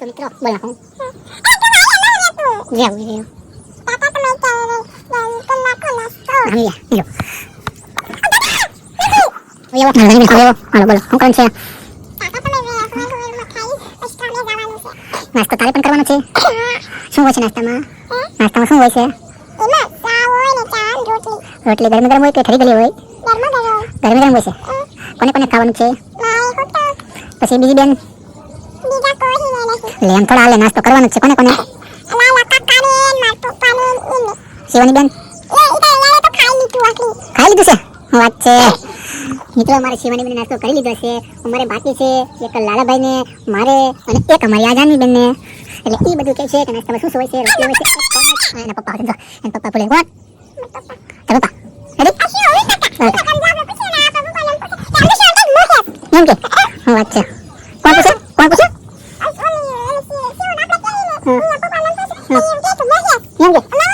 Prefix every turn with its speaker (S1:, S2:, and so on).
S1: તો મિત્રો બોલા હું જાવ રે
S2: પાપા તમે ચાલે કલાકો નાસ્તો
S1: આમ લ્યો યો હાલો બોલો હું કોણ છે
S2: પાપા તમે વેફર ખાઈ પછી કામે જવાનું છે
S1: નાસ્તો તારે પણ કરવાનો છે શું હોય છે નાસ્તામાં શું હોય છે
S2: એમાં ચા હોય ને ચા અને રોટલી
S1: રોટલી ગરમ હોય કે ઠરી ગયેલી હોય
S2: ગરમા
S1: ગરમ હોય છે કોને કોને ખાવાનું છે
S2: મારે હોતા
S1: પછી બીજી બેન
S2: બીજા કોઈ નહીં
S1: લે એમ થોડા હાલે નાસ્તો કરવાનો છે કોને કોને
S2: લાલા કાકાને માર પપ્પાને એને
S1: શિવાની બેન
S2: યાર તો ખાઈ લીધું આટલી
S1: ખાઈ લીધું છે હું વાત છે મિત્રો અમારે શિવાની બેન નાસ્તો કરી લીધો છે અમારે બાકી છે એક લાલાભાઈ ને મારે અને એક અમારી આજાની બેન ને એટલે ઈ બધું કે છે કે નાસ્તામાં શું હોય છે રોટલી હોય છે એના પપ્પા હોય એના પપ્પા બોલે કોણ તારા પપ્પા રેડી એમ કે હું વાત છે કોણ પૂછે એમ કે